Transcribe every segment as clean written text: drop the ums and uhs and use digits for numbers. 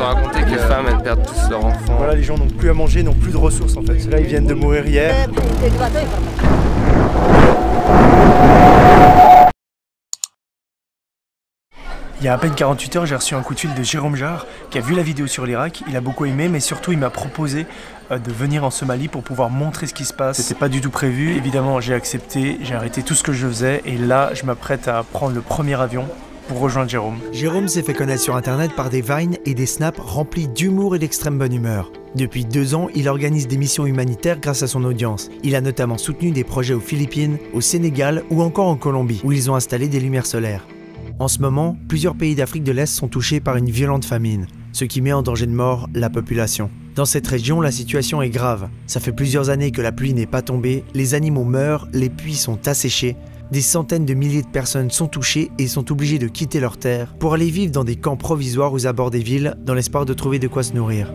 ont raconté que les femmes elles perdent tous leurs enfants. Voilà, les gens n'ont plus à manger, n'ont plus de ressources en fait. Ceux-là ils viennent de mourir hier. Il y a à peine 48 heures, j'ai reçu un coup de fil de Jérôme Jarre qui a vu la vidéo sur l'Irak. Il a beaucoup aimé, mais surtout il m'a proposé de venir en Somalie pour pouvoir montrer ce qui se passe. C'était pas du tout prévu. Évidemment, j'ai accepté, j'ai arrêté tout ce que je faisais et là, je m'apprête à prendre le premier avion pour rejoindre Jérôme. Jérôme s'est fait connaître sur internet par des vines et des snaps remplis d'humour et d'extrême bonne humeur. Depuis 2 ans, il organise des missions humanitaires grâce à son audience. Il a notamment soutenu des projets aux Philippines, au Sénégal ou encore en Colombie, où ils ont installé des lumières solaires. En ce moment, plusieurs pays d'Afrique de l'Est sont touchés par une violente famine, ce qui met en danger de mort la population. Dans cette région, la situation est grave. Ça fait plusieurs années que la pluie n'est pas tombée, les animaux meurent, les puits sont asséchés. Des centaines de milliers de personnes sont touchées et sont obligées de quitter leur terre pour aller vivre dans des camps provisoires aux abords des villes dans l'espoir de trouver de quoi se nourrir.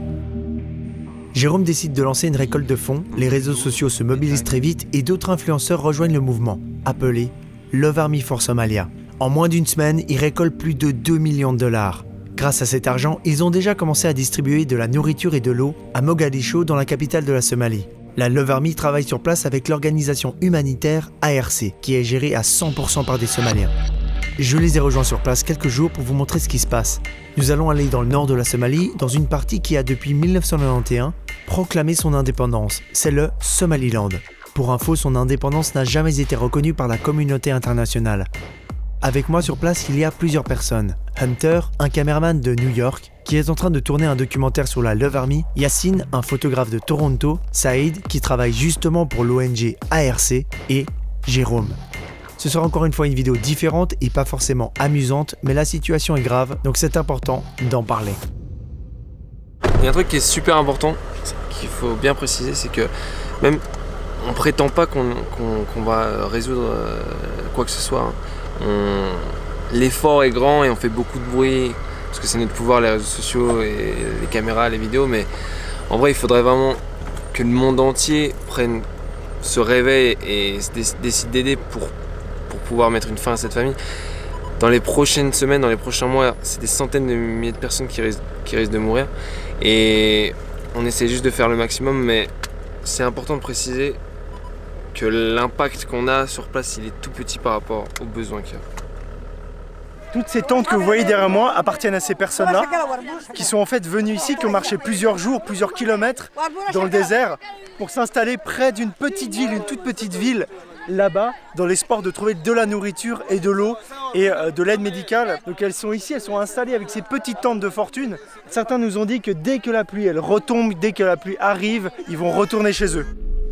Jérôme décide de lancer une récolte de fonds, les réseaux sociaux se mobilisent très vite et d'autres influenceurs rejoignent le mouvement, appelé Love Army for Somalia. En moins d'une semaine, ils récoltent plus de 2 millions de dollars. Grâce à cet argent, ils ont déjà commencé à distribuer de la nourriture et de l'eau à Mogadiscio, dans la capitale de la Somalie. La Love Army travaille sur place avec l'organisation humanitaire ARC, qui est gérée à 100% par des Somaliens. Je les ai rejoints sur place quelques jours pour vous montrer ce qui se passe. Nous allons aller dans le nord de la Somalie, dans une partie qui a depuis 1991 proclamé son indépendance. C'est le Somaliland. Pour info, son indépendance n'a jamais été reconnue par la communauté internationale. Avec moi sur place, il y a plusieurs personnes. Hunter, un caméraman de New York, qui est en train de tourner un documentaire sur la Love Army, Yassine, un photographe de Toronto, Saïd, qui travaille justement pour l'ONG ARC, et Jérôme. Ce sera encore une fois une vidéo différente et pas forcément amusante, mais la situation est grave, donc c'est important d'en parler. Il y a un truc qui est super important, qu'il faut bien préciser, c'est que même on prétend pas qu'on va résoudre quoi que ce soit. L'effort est grand et on fait beaucoup de bruit parce que c'est notre pouvoir, les réseaux sociaux et les caméras, les vidéos, mais en vrai il faudrait vraiment que le monde entier se réveille et décide d'aider pour pouvoir mettre une fin à cette famine. Dans les prochaines semaines, dans les prochains mois, c'est des centaines de milliers de personnes qui risquent de mourir et on essaie juste de faire le maximum, mais c'est important de préciser que l'impact qu'on a sur place, il est tout petit par rapport aux besoins qu'il y a. Toutes ces tentes que vous voyez derrière moi appartiennent à ces personnes-là, qui sont en fait venues ici, qui ont marché plusieurs jours, plusieurs kilomètres dans le désert, pour s'installer près d'une petite ville, une toute petite ville, là-bas, dans l'espoir de trouver de la nourriture et de l'eau et de l'aide médicale. Donc elles sont ici, elles sont installées avec ces petites tentes de fortune. Certains nous ont dit que dès que la pluie, elle retombe, dès que la pluie arrive, ils vont retourner chez eux.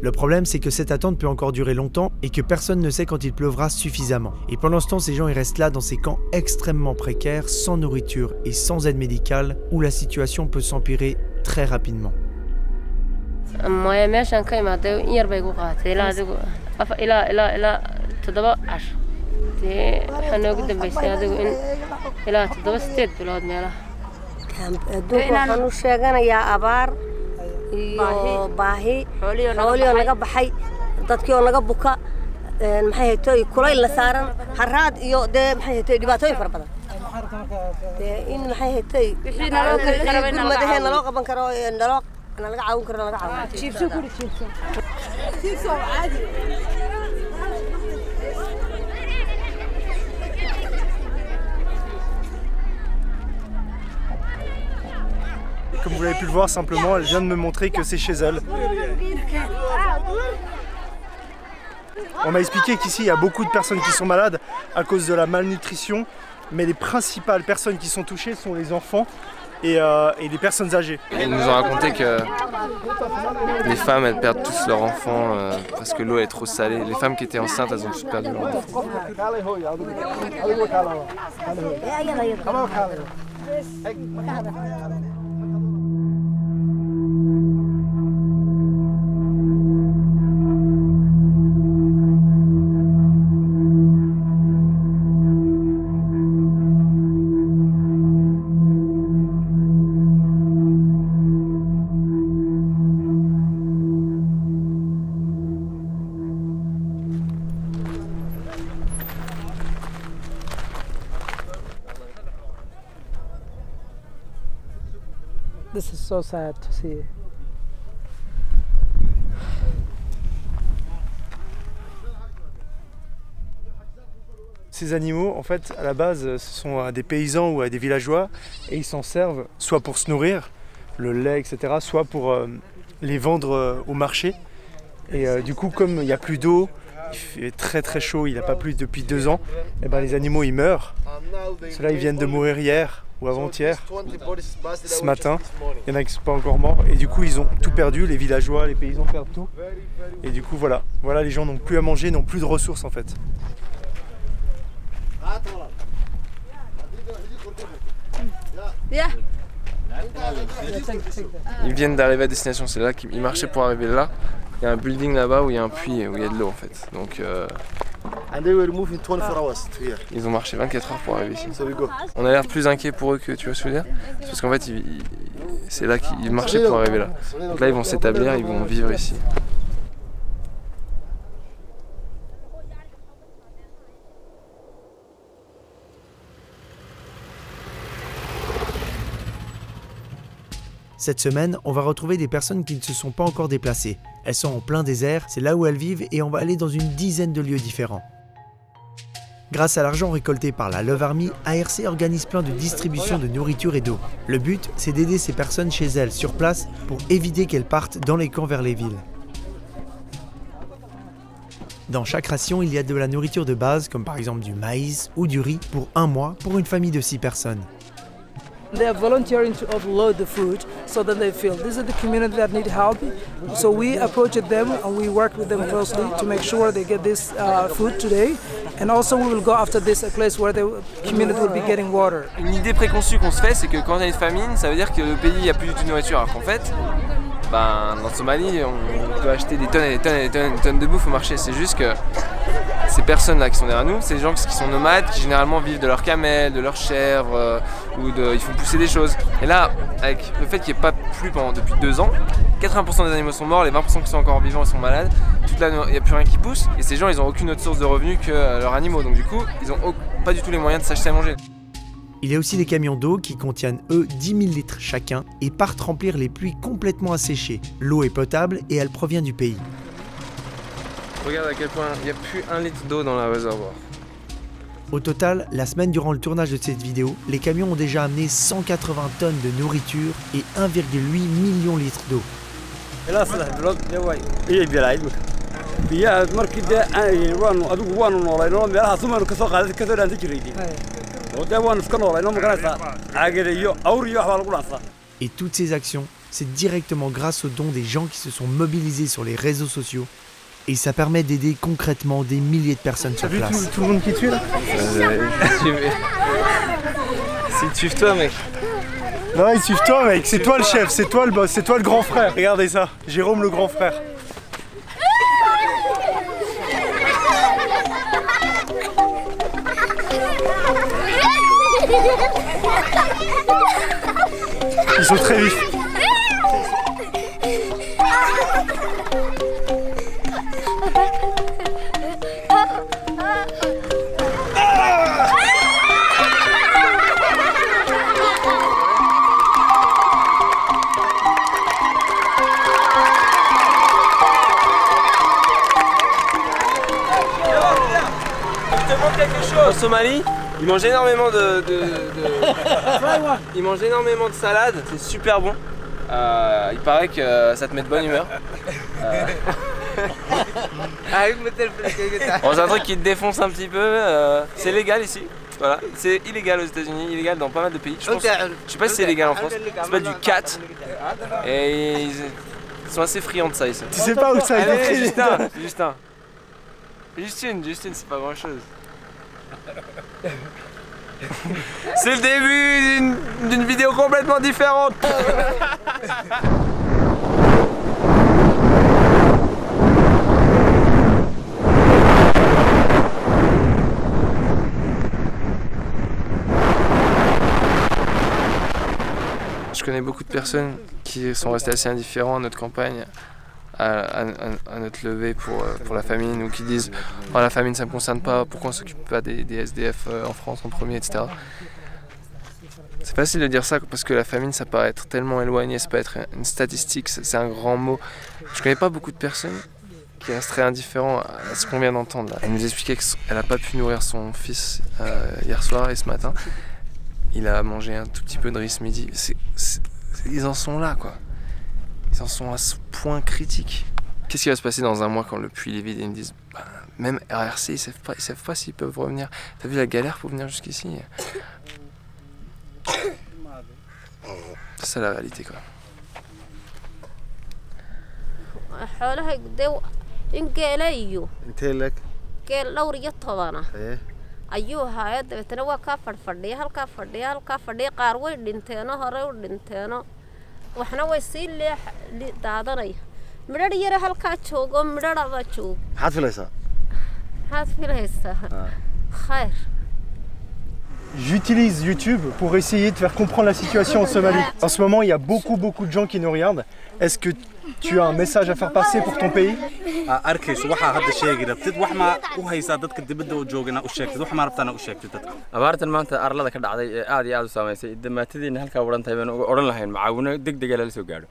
Le problème, c'est que cette attente peut encore durer longtemps et que personne ne sait quand il pleuvra suffisamment. Et pendant ce temps, ces gens ils restent là dans ces camps extrêmement précaires, sans nourriture et sans aide médicale, où la situation peut s'empirer très rapidement. iyo baahi xooliyo naga baxay dadkii oo naga buka maxay haytay kulayl la saaran haraad iyo maxay haytay dhibaatooyin fara badan in maxay haytay gurmadaheena loo qaban karo naloo laga caawin karo laga caawin jiibso kuri jiibso caadi. Comme vous l'avez pu le voir, simplement, elle vient de me montrer que c'est chez elle. On m'a expliqué qu'ici, il y a beaucoup de personnes qui sont malades à cause de la malnutrition, mais les principales personnes qui sont touchées sont les enfants et les personnes âgées. Ils nous ont raconté que les femmes, elles perdent tous leurs enfants parce que l'eau est trop salée. Les femmes qui étaient enceintes, elles ont tous perdu leurs enfants. This is so sad to see. Ces animaux, en fait, à la base, ce sont des paysans ou des villageois et ils s'en servent soit pour se nourrir, le lait, etc., soit pour les vendre au marché. Et du coup, comme il n'y a plus d'eau, il fait très très chaud, il n'a pas plu depuis 2 ans, et ben les animaux ils meurent. Ceux-là ils viennent de mourir hier ou avant-hier, ce matin. Il y en a qui ne sont pas encore morts et du coup ils ont tout perdu, les villageois, les paysans perdent tout. Et du coup voilà, les gens n'ont plus à manger, n'ont plus de ressources en fait. Ils viennent d'arriver à destination, c'est là qu'ils marchaient pour arriver là. Il y a un building là-bas où il y a un puits où il y a de l'eau en fait. Donc ils ont marché 24 heures pour arriver ici. On a l'air plus inquiet pour eux que tu vois ce que je veux dire. C'est parce qu'en fait c'est là qu'ils marchaient pour arriver là. Donc là ils vont s'établir, ils vont vivre ici. Cette semaine, on va retrouver des personnes qui ne se sont pas encore déplacées. Elles sont en plein désert, c'est là où elles vivent et on va aller dans une dizaine de lieux différents. Grâce à l'argent récolté par la Love Army, ARC organise plein de distributions de nourriture et d'eau. Le but, c'est d'aider ces personnes chez elles, sur place, pour éviter qu'elles partent dans les camps vers les villes. Dans chaque ration, il y a de la nourriture de base, comme par exemple du maïs ou du riz, pour 1 mois, pour une famille de 6 personnes. They are volunteering to offload the food so that they feel this is the community that need help. So we approached them and we work with them closely to make sure they get this food today. And also we will go after this a place where the community will be getting water. Une idée préconçue qu'on se fait, c'est que quand il y a une famine, ça veut dire que le pays il n'y a plus du tout de nourriture. Alors qu'en fait, en Somalie, on peut acheter des tonnes et des tonnes et des tonnes de bouffe au marché. C'est juste que ces personnes-là qui sont derrière nous, c'est des gens qui sont nomades, qui généralement vivent de leurs camels, de leurs chèvres, ils font pousser des choses. Et là, avec le fait qu'il n'y ait pas plu depuis 2 ans, 80% des animaux sont morts, les 20% qui sont encore vivants ils sont malades, il n'y a plus rien qui pousse, et ces gens ils n'ont aucune autre source de revenus que leurs animaux, donc du coup ils n'ont pas du tout les moyens de s'acheter à manger. Il y a aussi des camions d'eau qui contiennent eux 10 000 litres chacun et partent remplir les puits complètement asséchés. L'eau est potable et elle provient du pays. Regarde à quel point il n'y a plus 1 litre d'eau dans la réservoir. Au total, la semaine durant le tournage de cette vidéo, les camions ont déjà amené 180 tonnes de nourriture et 1,8 million de litres d'eau. Et toutes ces actions, c'est directement grâce aux dons des gens qui se sont mobilisés sur les réseaux sociaux. Et ça permet d'aider concrètement des milliers de personnes sur place. T'as vu tout le monde qui tue là? S'ils suivent toi mec. Non, ils suivent toi mec, c'est toi le chef, c'est toi le boss, c'est toi le grand frère. Regardez ça, Jérôme le grand frère. Ils sont très vifs. En Somalie, ils mangent énormément ils mangent énormément de salade, c'est super bon. Il paraît que ça te met de bonne humeur. Bon, c'est un truc qui te défonce un petit peu. C'est légal ici. Voilà, c'est illégal aux États-Unis, illégal dans pas mal de pays. Je sais pas si c'est légal en France. C'est pas du cat. Et ils sont assez friands de ça ici. Tu sais pas où ça a été? Justine, c'est pas grand chose. C'est le début d'une vidéo complètement différente. Je connais beaucoup de personnes qui sont restées assez indifférentes à notre campagne, à notre levée pour la famine, ou qui disent oh, la famine ça me concerne pas, pourquoi on s'occupe pas des SDF en France en premier, etc. C'est facile de dire ça parce que la famine, ça paraît être tellement éloigné, ça peut être une statistique, c'est un grand mot. Je connais pas beaucoup de personnes qui resteraient indifférents à ce qu'on vient d'entendre là. Elle nous expliquait qu'elle n'a pas pu nourrir son fils hier soir et ce matin. Il a mangé un tout petit peu de riz ce midi. Ils en sont là, quoi. Ils en sont à ce point critique. Qu'est-ce qui va se passer dans un mois quand le puits est vide et ils me disent même RRC, ils savent pas s'ils peuvent revenir. T'as vu la galère pour venir jusqu'ici? C'est ça la réalité, quoi. ayuu ahaa dabeetana waa ka fadhiya halka fadhiya qaar way dhinteeno hore u dhinteeno waxna way sii daadanay midhadh yar halka joogo midhadhaba joog maxaad filaysaa khayr. J'utilise YouTube pour essayer de faire comprendre la situation en Somalie. En ce moment, il y a beaucoup de gens qui nous regardent. Est-ce que tu as un message à faire passer pour ton pays? abaartan maanta arlada ka dhacday ee aad iyo aad u saameysay damaatadiina halka waran tahay baan oran lahayn macaawino degdeg ah la soo gaaro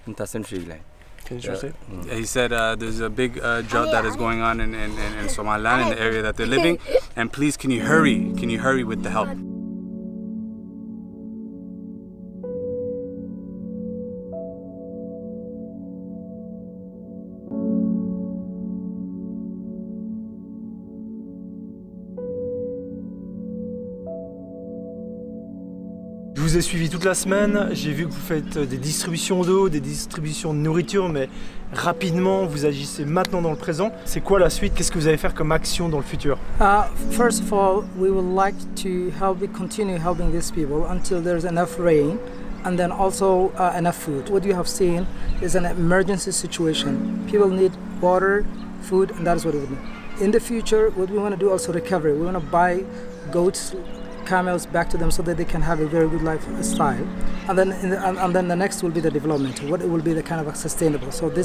intaasan sheegi lahayn. He said there's a big drought that is going on in Somaliland, in the area that they're living, and please can you hurry with the help. Je vous ai suivi toute la semaine, j'ai vu que vous faites des distributions d'eau, des distributions de nourriture, mais rapidement vous agissez maintenant dans le présent. C'est quoi la suite? Qu'est-ce que vous allez faire comme action dans le futur? First of all, we would like to continue helping these people until there's enough rain and then also enough food. What you have seen is an emergency situation. People need water, food, and that is what we need. In the future, what we want to do also recovery. We want to buy goats, camels back to them so that they can have a very good lifestyle, and then the next will be the development. What it will be the kind of sustainable. So if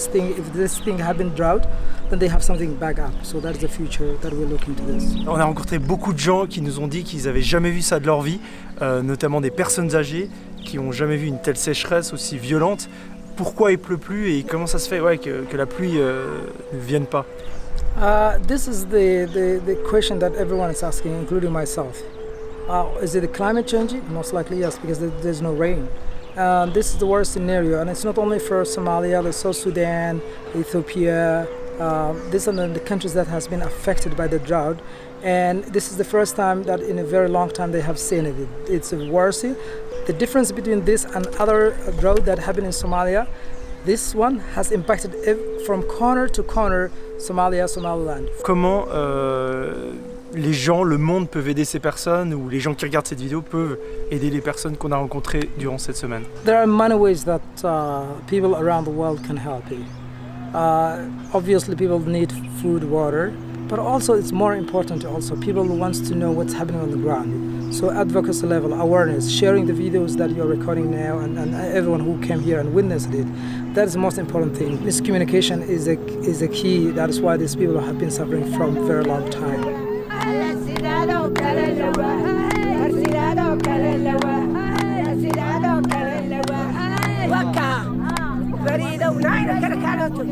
this thing had been drought, then they have something back up. So that's the future that we're looking to this. On a rencontré beaucoup de gens qui nous ont dit qu'ils n'avaient jamais vu ça de leur vie, notamment des personnes âgées qui n'ont jamais vu une telle sécheresse aussi violente. Pourquoi il pleut plus et comment ça se fait que la pluie ne vienne pas? This is the question that everyone is asking, including myself. Is it the climate changing? Most likely yes, because there's no rain. This is the worst scenario, and it's not only for Somalia, but South Sudan, Ethiopia. These are the countries that has been affected by the drought, and this is the first time that in a very long time they have seen it. It's worse. The difference between this and other drought that happened in Somalia, this one has impacted from corner to corner Somalia, Somaliland. Comment les gens, le monde peuvent aider ces personnes, ou les gens qui regardent cette vidéo peuvent aider les personnes qu'on a rencontrées durant cette semaine? There are many ways that people around the world can help you. Obviously people need food, water, but also it's more important also people wants to know what's happening on the ground. So advocacy level, awareness, sharing the videos that you're recording now, and everyone who came here and witnessed it, that is the most important thing. Miscommunication is a key. That is why these people have been suffering from a very long time. فريدة ونايرة كركالوتو